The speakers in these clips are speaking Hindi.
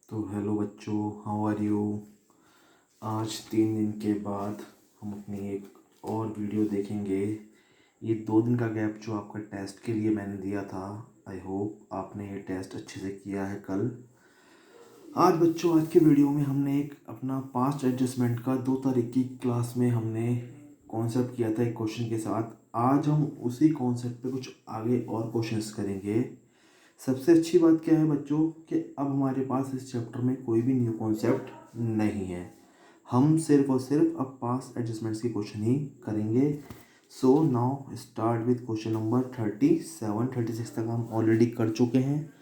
तो हेलो बच्चों, हाउ आर यू। आज 3 दिन के बाद हम अपनी एक और वीडियो देखेंगे। ये 2 दिन का गैप जो आपका टेस्ट के लिए मैंने दिया था, आई होप आपने ये टेस्ट अच्छे से किया है कल। आज बच्चों, आज के वीडियो में हमने एक अपना पास्ट एडजस्टमेंट का 2 तारीख की क्लास में हमने कॉन्सेप्ट किया था एक क्वेश्चन के साथ। आज हम उसी कॉन्सेप्ट पे कुछ आगे और क्वेश्चंस करेंगे। सबसे अच्छी बात क्या है बच्चों कि अब हमारे पास इस चैप्टर में कोई भी न्यू कॉन्सेप्ट नहीं है। हम सिर्फ और सिर्फ अब पास्ट एडजस्टमेंट्स के क्वेश्चन ही करेंगे। So now start with question number 37 36 तक हम ऑलरेडी कर चुके हैं।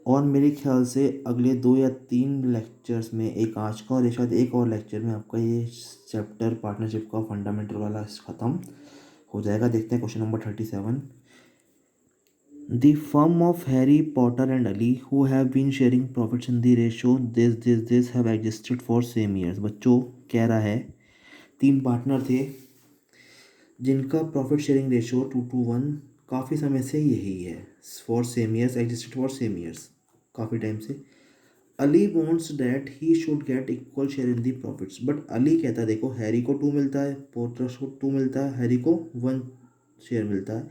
और मेरे ख्याल से अगले 2 या 3 लेक्चर्स में, एक आज का और एक शायद एक और लेक्चर में, आपका ये चैप्टर पार्टनरशिप का फंडामेंटल वाला ख़त्म हो जाएगा। देखते हैं question number 37। The firm of Harry Potter and Ali, who have been sharing profits in the ratio this have existed for same years। बच्चों कह रहा है 3 पार्टनर थे जिनका प्रॉफिट शेयरिंग रेशियो 2:1 काफ़ी समय से यही है। For same years, existed for same years, काफ़ी टाइम से। Ali wants that he should get equal share in the profits. But Ali कहता है, देखो हैरी को 2 मिलता है, पोटर को 2 मिलता है, हैरी को 1 शेयर मिलता है।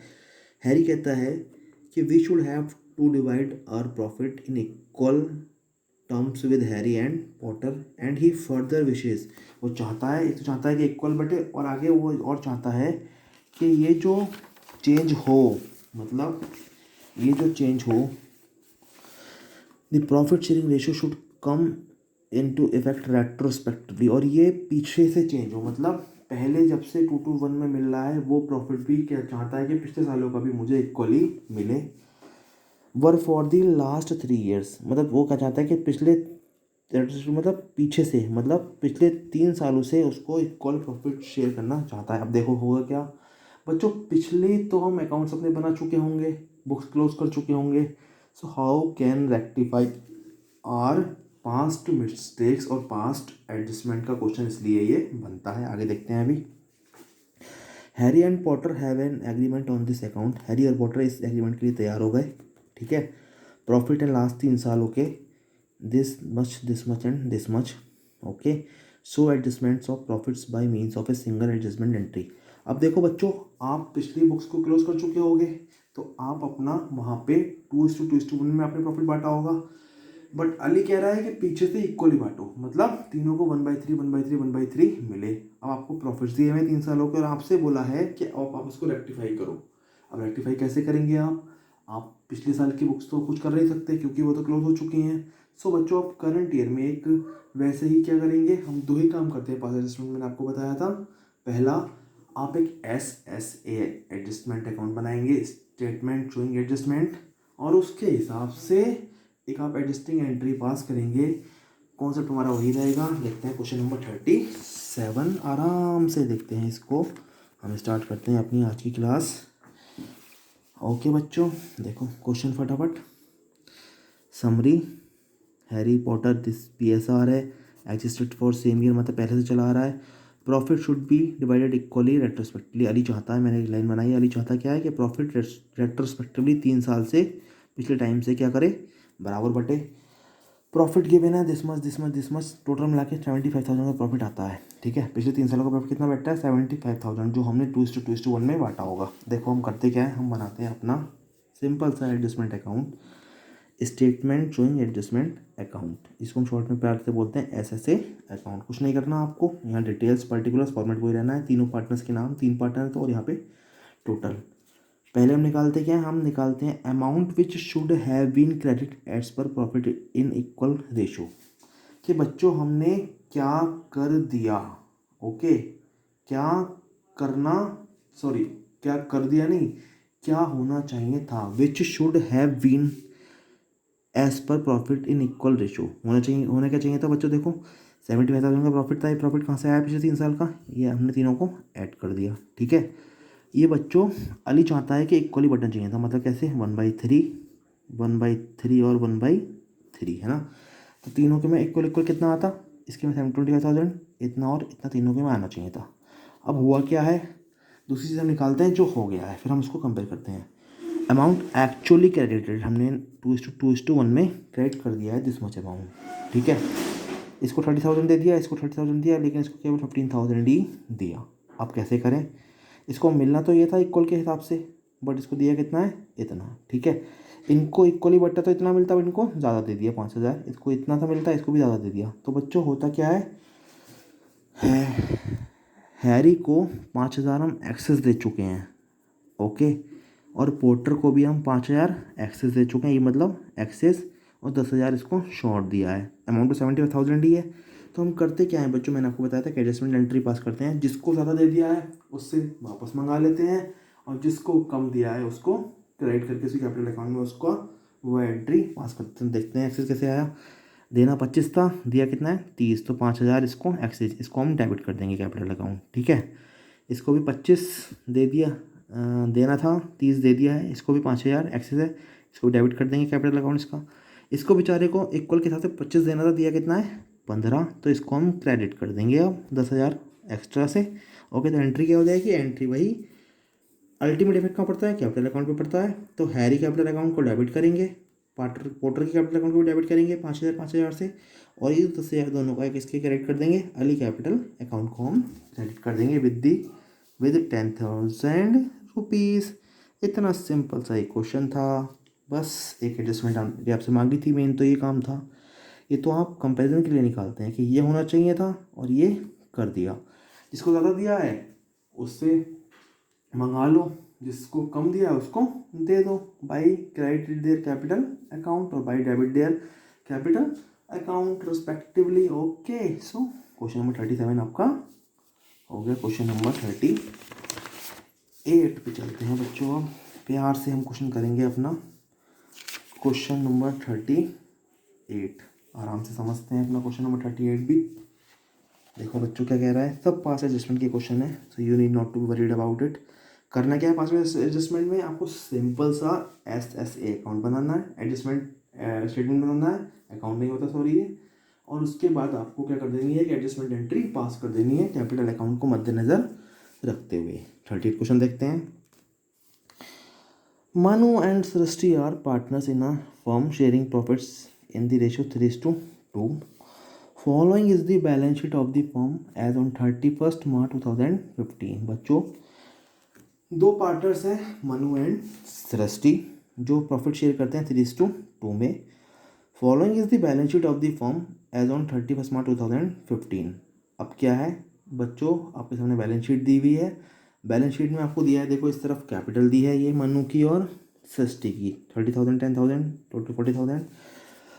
हैरी कहता है कि we should have to divide our profit in equal terms with Harry and Potter and he further wishes. वो चाहता है, एक तो चाहता है कि इक्वल बटे, और आगे वो और चाहता है कि ये जो चेंज हो, मतलब ये जो चेंज हो, the profit sharing ratio should come into effect retrospectively. और ये पीछे से चेंज हो, मतलब पहले जब से 2:1 में मिल रहा है वो प्रॉफिट भी क्या चाहता है कि पिछले सालों का भी मुझे इक्वली मिले। वर फॉर दी लास्ट 3 ईयर्स, मतलब वो क्या चाहता है कि पिछले, मतलब पीछे से, मतलब पिछले 3 सालों से उसको इक्वल प्रॉफिट शेयर करना चाहता है। अब देखो होगा क्या बच्चों, पिछले तो हम अकाउंट्स अपने बना चुके होंगे, बुक्स क्लोज कर चुके होंगे। So how can rectify our past mistakes और पास्ट एडजस्टमेंट का क्वेश्चन इसलिए ये बनता है। आगे देखते हैं अभी। Harry and Potter have an agreement on this account. Harry और पॉटर इस एग्रीमेंट के लिए तैयार हो गए, ठीक है। प्रॉफिट है लास्ट 3 सालों के this much and this much, okay. So adjustments of profits bye means of a single adjustment entry. अब देखो बच्चों, आप पिछली बुक्स को क्लोज कर चुके होगे, तो आप अपना वहाँ पे 2:2:1 में आपने प्रॉफिट बांटा होगा। बट अली कह रहा है कि पीछे से इक्वली बांटो, मतलब तीनों को 1/3 1/3 1/3 मिले। अब आपको प्रॉफिट्स दिए हुए 3 सालों के और आपसे बोला है कि आप उसको रेक्टिफाई करो। अब रेक्टिफाई कैसे करेंगे आप पिछले साल की बुक्स तो कुछ कर नहीं सकते क्योंकि वो तो क्लोज हो चुकी हैं। सो बच्चों, आप करंट ईयर में एक वैसे ही क्या करेंगे, हम 2 ही काम करते हैं पास एडजस्टमेंट, मैंने आपको बताया था। पहला, आप एक SSA एडजस्टमेंट अकाउंट बनाएंगे, स्टेटमेंट शोइंग एडजस्टमेंट, और उसके हिसाब से एक आप एडजस्टिंग एंट्री पास करेंगे। कॉन्सेप्ट हमारा वही रहेगा। देखते हैं क्वेश्चन नंबर 37, आराम से देखते हैं इसको। हम स्टार्ट करते हैं अपनी आज की क्लास। ओके बच्चों, देखो क्वेश्चन फटाफट। Summary, Harry Potter this PSR है, एग्जिस्टेड फॉर सेम ईयर, मतलब पहले से चला आ रहा है। Profit should be divided equally retrospectively. Ali चाहता है, मैंने एक लाइन बनाई, अली चाहता क्या है कि प्रॉफिट रेट्रोस्पेक्टिवली 3 साल से, पिछले टाइम से क्या करे, बराबर बटे। प्रॉफिट गिवन है this much this much this much, total मिला के 75,000 का प्रॉफिट आता है, ठीक है। पिछले 3 सालों का प्रॉफिट कितना बैठता है, 75,000, जो हमने 2:2:1 में बांटा होगा। देखो हम करते क्या है, हम बनाते हैं अपना सिंपल सा adjustment account, statement showing adjustment account. इसको हम शॉर्ट में प्यार से बोलते हैं SSA अकाउंट। कुछ नहीं करना आपको, यहाँ डिटेल्स पर्टिकुलर्स फॉर्मेट वही रहना है। तीनों पार्टनर्स के नाम, 3 पार्टनर तो, और यहाँ पे टोटल। पहले हम निकालते क्या है, हम निकालते हैं amount which should have been credit as per profit in equal ratio. कि बच्चों हमने क्या कर दिया, ओके, क्या करना, सॉरी, क्या कर दिया नहीं, क्या होना चाहिए था, which should have been as per profit in equal ratio होना चाहिए। होना क्या चाहिए था बच्चों, देखो 75,000 का प्रॉफिट था, ये प्रॉफिट कहाँ से आया पिछले 3 साल का, ये हमने तीनों को ऐड कर दिया, ठीक है। ये बच्चों अली चाहता है कि इक्वली बटन चाहिए था, मतलब कैसे, 1/3 1/3 और 1/3, है ना। तो तीनों के में इक्वल इक्वल कितना आता, इसके में 75,000, इतना और इतना तीनों के में आना चाहिए था। अब हुआ क्या है, दूसरी चीज़ हम निकालते हैं जो हो गया है, फिर हम उसको कंपेयर करते हैं। अमाउंट एक्चुअली क्रेडिटेड, हमने 2:1 में क्रेडिट कर दिया है दिस मच अमाउंट, ठीक है। इसको 30,000 दे दिया, इसको 30,000 दिया, लेकिन इसको केवल 15,000 ही दिया। अब कैसे करें, इसको मिलना तो ये था इक्वल के हिसाब से, बट इसको दिया कितना है, इतना, ठीक है। इनको इक्वली बट्टा तो इतना मिलता, इनको ज़्यादा दे दिया 5,000, इसको इतना सा मिलता है, इसको भी ज़्यादा दे दिया। तो बच्चों होता क्या है हैरी को 5,000 हम एक्सेस दे चुके हैं, ओके, और पोर्टर को भी हम 5,000 एक्सेस दे चुके हैं, ये मतलब एक्सेस, और 10,000 इसको शॉर्ट दिया है। अमाउंट तो 75,000 ही है। तो हम करते क्या है बच्चों, मैंने आपको बताया था कि एडजस्टमेंट एंट्री पास करते हैं, जिसको ज़्यादा दे दिया है उससे वापस मंगा लेते हैं, और जिसको कम दिया है उसको क्रेडिट करके उसकी कैपिटल अकाउंट में उसको वो एंट्री पास करते हैं। देखते हैं एक्सेस कैसे आया। देना 25 था, दिया कितना है 30, तो 5,000 इसको एक्सेस, इसको हम डेबिट कर देंगे कैपिटल अकाउंट, ठीक है। इसको भी 25 दे दिया, देना था 30 दे दिया है, इसको भी 5,000 एक्सेस है, इसको डेबिट कर देंगे कैपिटल अकाउंट इसका। इसको बेचारे को इक्वल के हिसाब से 25 देना था, दिया कितना है 15, तो इसको हम क्रेडिट कर देंगे अब 10,000 एक्स्ट्रा से, ओके। तो एंट्री क्या हो जाएगी, एंट्री वही अल्टीमेट इफेक्ट कहाँ पड़ता है, कैपिटल अकाउंट पे पड़ता है। तो हैरी कैपिटल अकाउंट को डेबिट करेंगे, पोर्टर की कैपिटल अकाउंट को भी डेबिट करेंगे 5,000 से, और ये 10,000 दोनों का किसके क्रेडिट कर देंगे, अली कैपिटल अकाउंट को हम क्रेडिट कर देंगे विद 10,000 रुपीज़। इतना सिंपल सा एक क्वेश्चन था, बस एक एडजस्टमेंट आपसे मांगी थी, मेन तो ये काम था। ये तो आप कंपैरिजन के लिए निकालते हैं कि ये होना चाहिए था और ये कर दिया। जिसको ज़्यादा दिया है उससे मंगा लो, जिसको कम दिया है उसको दे दो, by credit their capital account और by debit their capital account respectively, okay. So question number 37 आपका हो गया। क्वेश्चन नंबर 38 पे चलते हैं बच्चों, अब प्यार से हम क्वेश्चन करेंगे अपना। क्वेश्चन नंबर 38 आराम से समझते हैं अपना क्वेश्चन नंबर 38 भी। देखो बच्चों क्या कह रहा है, सब पास एडजस्टमेंट के क्वेश्चन है, so you need not to be worried about it. करना क्या है पास एडजस्टमेंट में, आपको सिंपल सा SSA अकाउंट बनाना है, एडजस्टमेंट स्टेटमेंट बनाना है, अकाउंट नहीं होता सॉरी ये, और उसके बाद आपको क्या कर देनी है कि एडजस्टमेंट एंट्री पास कर देनी है कैपिटल अकाउंट को मद्देनजर रखते हुए। 38 क्वेश्चन देखते हैं। Manu and Srishti are partners in a firm sharing profits in the ratio 3:2. Following is the balance sheet of the firm as on 31st March 2015। बच्चों दो पार्टनर्स हैं मनु एंड सृष्टि, जो प्रॉफिट शेयर करते हैं 3:2 में। Following is the balance sheet of the firm as on 31st March 2015। अब क्या है बच्चों, आपके सामने बैलेंस शीट दी हुई है। बैलेंस शीट में आपको दिया है, देखो इस तरफ कैपिटल दी है ये मनु की और सृष्टि की 30,000 10,000 टोटल 40,000,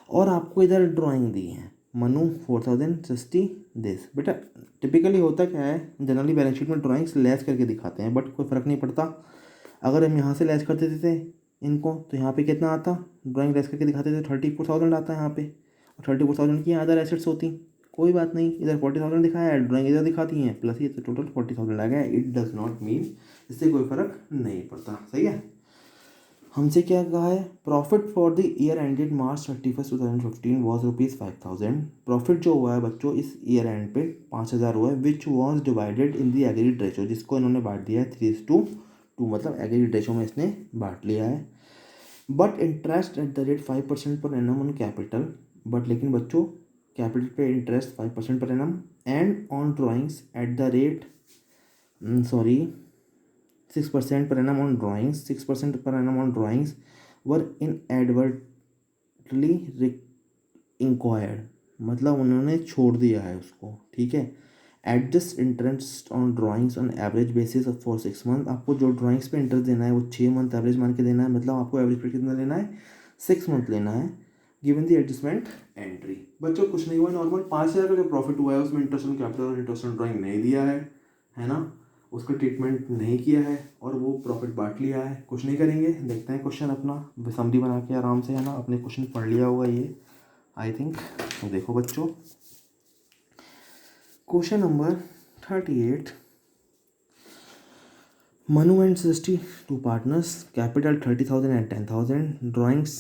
और आपको इधर ड्राइंग दी है मनु 4,000 सृष्टि दिस। बेटा टिपिकली होता क्या है, जनरली बैलेंस शीट में ड्राइंग्स लेस करके दिखाते हैं, बट कोई फ़र्क नहीं पड़ता। अगर हम यहाँ से लेस कर देते थे इनको, तो यहाँ पे कितना आता, ड्राइंग लेस करके दिखाते थे 34,000 आता है यहाँ पे, और 34,000 की अदर एसेट्स होती, कोई बात नहीं, इधर 40,000 दिखाया है, ड्राइंग इधर दिखाती हैं, प्लस ये तो टोटल 40,000 आ गया। इट डज नॉट मीन, इससे कोई फ़र्क नहीं पड़ता, सही है। हमसे क्या कहा है, profit for the year ended March 31st 2015 was ₹5,000। Profit जो हुआ है बच्चों इस ईयर एंड पे 5,000 हुआ है, which was divided in the agreed ratio, जिसको इन्होंने बांट दिया है 3:2, मतलब एग्रीड रेशो में इसने बांट लिया है। But interest at the rate 5% per annum on capital, but लेकिन बच्चों कैपिटल पे interest 5% per annum, and on drawings at the rate 6% per annum on drawings, 6% per annum on drawings were inadvertently inquired, मतलब उन्होंने छोड़ दिया है उसको, ठीक है। Adjust interest on drawings on average basis for 6 month, आपको जो ड्राइंग्स पे इंटरेस्ट देना है वो 6 मंथ एवरेज मान के देना है, मतलब आपको एवरेज पे कितना लेना है 6 मंथ लेना है। गिवन दी एडजस्टमेंट एंट्री, बच्चों कुछ नहीं हुआ, नॉर्मल 5,000 का जो प्रॉफिट हुआ है उसमें इंटरेस्ट ऑन कैपिटल और इंटरेस्ट ऑन ड्राइंग नहीं दिया है ना, उसका ट्रीटमेंट नहीं किया है और वो प्रॉफिट बांट लिया है। कुछ नहीं करेंगे, देखते हैं क्वेश्चन अपना समरी बना के आराम से, है ना, अपने क्वेश्चन पढ़ लिया होगा ये आई थिंक। तो देखो बच्चों question number 38, Manu and Srishti two partners, capital 30,000 and 10,000, drawings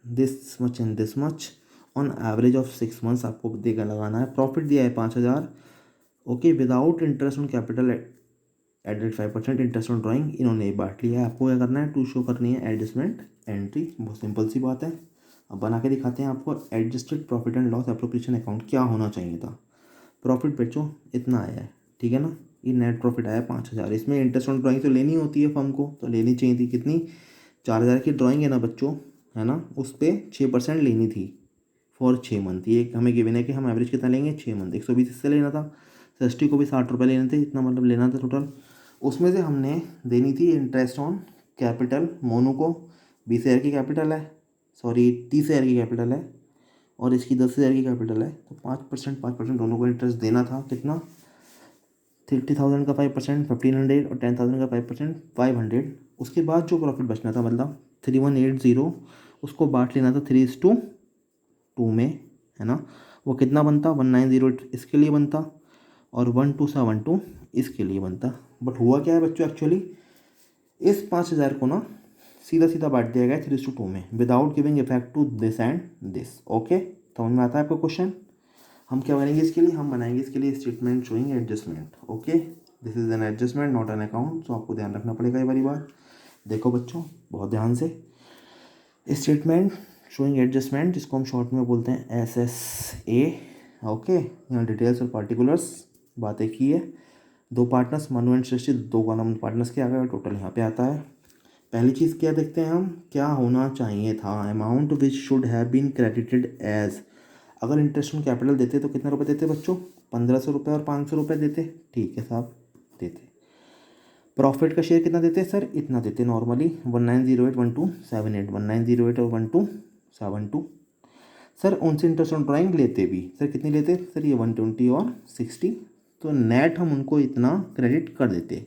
this much and this much on average of 6 months, आपको देगा लगाना है। प्रॉफिट दिया है 5,000, okay, without interest on capital added 5% interest on drawing इन्होंने बांट लिया है। आपको क्या करना है, टू शो करनी है एडजस्टमेंट एंट्री। बहुत सिंपल सी बात है। अब बना के दिखाते हैं आपको। Adjusted profit and loss appropriation account क्या होना चाहिए था। प्रॉफिट बच्चों इतना आया है, ठीक है ना। ये नेट प्रॉफिट आया 5,000। इसमें इंटरेस्ट ऑन ड्राइंग तो लेनी होती है फर्म को, तो लेनी चाहिए थी कितनी, 4,000 की ड्राइंग है ना बच्चों, है ना, उस पर 6% लेनी थी फॉर 6 मंथ। ये हमें गिवन है कि हम एवरेज कितना लेंगे, 6 मंथ। 120 इससे लेना था। सस्टी को भी 60 रुपये लेने थे, इतना मतलब लेना था टोटल। उसमें से हमने देनी थी इंटरेस्ट ऑन कैपिटल। मोनू को 20,000 की कैपिटल है, सॉरी 30,000 की कैपिटल है, और इसकी 10,000 की कैपिटल है। तो 5% दोनों को इंटरेस्ट देना था। कितना, 30,000 का 5%, 1,500, और 10,000 का 5%, 500। उसके बाद जो प्रॉफिट बचना था मतलब 3,180, उसको बांट लेना था 3:2 में, है ना। वो कितना बनता, 1,908 इसके लिए बनता, और 1,272 इसके लिए बनता। बट हुआ क्या है बच्चों, एक्चुअली इस 5,000 को ना सीधा सीधा बांट दिया गया 3:2 में, without giving effect to this and this. Okay, समझ में आता है आपको क्वेश्चन। हम क्या बनाएंगे इसके लिए, हम बनाएंगे इसके लिए statement showing adjustment. Okay, this is an adjustment not an account. So आपको ध्यान रखना पड़ेगा ये वाली बात। देखो बच्चों बहुत ध्यान से, स्टेटमेंट शोइंग एडजस्टमेंट, जिसको हम शॉर्ट में बोलते हैं SSA। ओके, यहाँ डिटेल्स और पार्टिकुलर्स बातें की है। 2 partners Manu and Srishti, 2 column partners के आ गए, टोटल यहाँ पे आता है। पहली चीज़ क्या देखते हैं हम, क्या होना चाहिए था, amount which should have been credited as. अगर इंटरेस्ट ऑन कैपिटल देते तो कितने रुपए देते बच्चों, 1,500 रुपये और 500 रुपये देते, ठीक है साहब देते। प्रॉफिट का शेयर कितना देते सर, इतना देते नॉर्मली, 1908 1278, 1908 और 1272। सर उनसे इंटरेस्ट ऑन ड्राइंग लेते भी, सर कितनी लेते सर, ये 120 और 60। तो नेट हम उनको इतना क्रेडिट कर देते,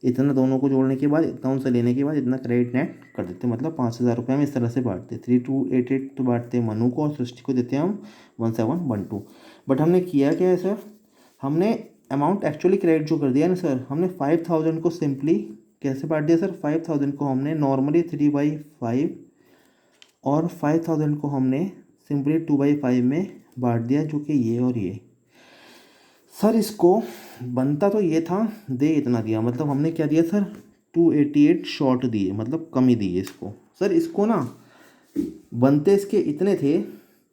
इतना दोनों को जोड़ने के बाद, इतना उनसे लेने के बाद इतना क्रेडिट नेट कर देते, मतलब 5,000 रुपये हम इस तरह से बांटते। 3,288 तो बांटते मनु को, और सृष्टि को देते हैं हम 1,712। बट हमने किया क्या है सर, हमने अमाउंट एक्चुअली क्रेडिट जो कर दिया ना सर, हमने 5,000 को सिंपली कैसे बांट दिया सर, 5,000 को हमने नॉर्मली 3/5, और 5,000 को हमने सिंपली 2/5 में बांट दिया, जो कि ये और ये। सर इसको बनता तो ये था, दे इतना दिया, मतलब हमने क्या दिया सर, 288 शॉर्ट दिए, मतलब कमी दिए इसको। सर इसको ना बनते इसके इतने थे,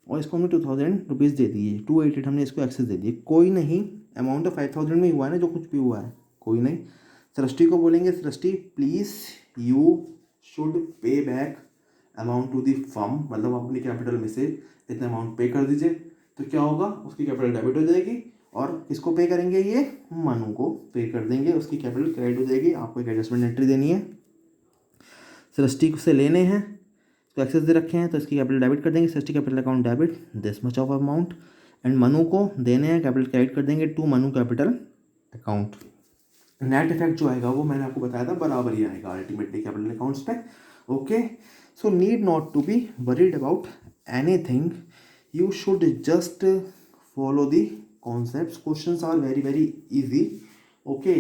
और इसको हमने 2,000 रुपीज़ दे दिए, 288 हमने इसको एक्सेस दे दिए। कोई नहीं, अमाउंट तो 5,000 में ही हुआ है ना, जो कुछ भी हुआ है, कोई नहीं। सृष्टि को बोलेंगे, Srishti please you should pay back amount to the firm, मतलब आप अपनी कैपिटल में से इतना अमाउंट पे कर दीजिए। तो क्या होगा, उसकी कैपिटल डेबिट हो जाएगी, और किसको पे करेंगे, ये मनु को पे कर देंगे, उसकी कैपिटल क्रेडिट हो जाएगी। आपको एक एडजस्टमेंट एंट्री देनी है, सृष्टि से लेने हैं, तो एक्सेस दे रखे हैं, तो इसकी कैपिटल डेबिट कर देंगे, Srishti capital account debit this much of amount, and Manu को देने हैं, कैपिटल क्रेडिट कर देंगे to Manu capital account. Net effect जो आएगा वो मैंने आपको बताया था बराबर ही आएगा अल्टीमेटली कैपिटल अकाउंट्स पे। Okay, so need not to be worried about anything, you should just follow the concepts. Questions are very very easy. Okay,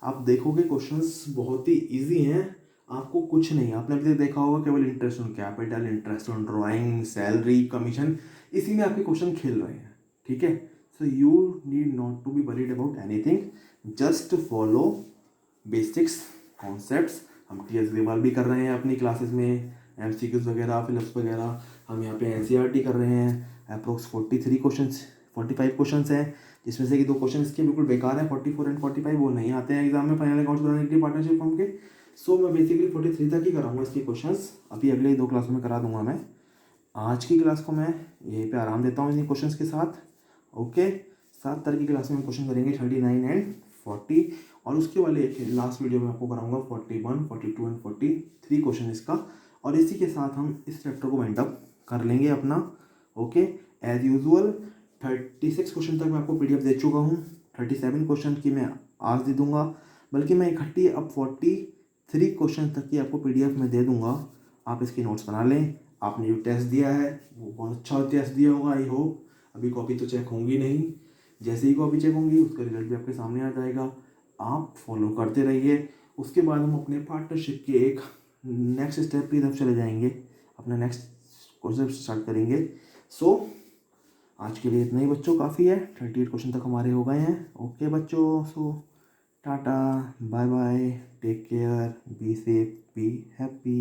आप देखोगे क्वेश्चंस बहुत ही इजी हैं, आपको कुछ नहीं, आपने अभी तक देखा होगा केवल interest on capital, interest on drawing, salary, commission, इसी में आपके क्वेश्चन खेल रहे हैं, ठीक है। So you need not to be worried about anything, just follow basics concepts. हम TS अग्रवाल भी कर रहे हैं अपनी क्लासेस में, MCQs वगैरह, फिलिप्स वगैरह, हम यहाँ पे NCERT कर रहे हैं। अप्रोक्स 45 क्वेश्चंस हैं, जिसमें से कि 2 क्वेश्चन इसके बिल्कुल बेकार हैं, 44 एंड 45 वो नहीं आते हैं एग्जाम में फाइनल अकाउंट्स बनाने के लिए पार्टनरशिप फॉर्म के। सो मैं बेसिकली 43 तक ही कराऊंगा इसके क्वेश्चंस, अभी अगले 2 क्लासों में करा दूंगा मैं। आज की क्लास को मैं यहीं पे आराम देता हूँ इन क्वेश्चंस के साथ। ओके, 7 तारीख की क्लास में हम क्वेश्चन करेंगे 39 एंड 40, और उसके वाले लास्ट वीडियो में आपको कराऊंगा 41, 42 एंड 43 क्वेश्चन इसका। और इसी के साथ हम इस चैप्टर को वाइंड अप कर लेंगे अपना। ओके, एज यूजुअल 36 क्वेश्चन तक मैं आपको PDF दे चुका हूँ, 37 क्वेश्चन की मैं आज दे दूंगा, बल्कि मैं इकट्ठी अब 43 क्वेश्चन तक की आपको PDF में दे दूंगा। आप इसके नोट्स बना लें। आपने जो टेस्ट दिया है वो बहुत अच्छा टेस्ट दिया होगा, आई होप। अभी कॉपी तो चेक होंगी नहीं, जैसे ही कॉपी चेक होंगी उसका रिजल्ट भी आपके सामने आ जाएगा। आप फॉलो करते रहिए, उसके बाद हम अपने पार्टनरशिप के एक नेक्स्ट स्टेप की तरफ चले जाएंगे, अपना नेक्स्ट कॉन्सेप्ट स्टार्ट करेंगे। सो आज के लिए इतना ही बच्चों, काफ़ी है, 38 क्वेश्चन तक हमारे हो गए हैं। ओके बच्चों, so tata, bye bye, take care, be safe, be happy.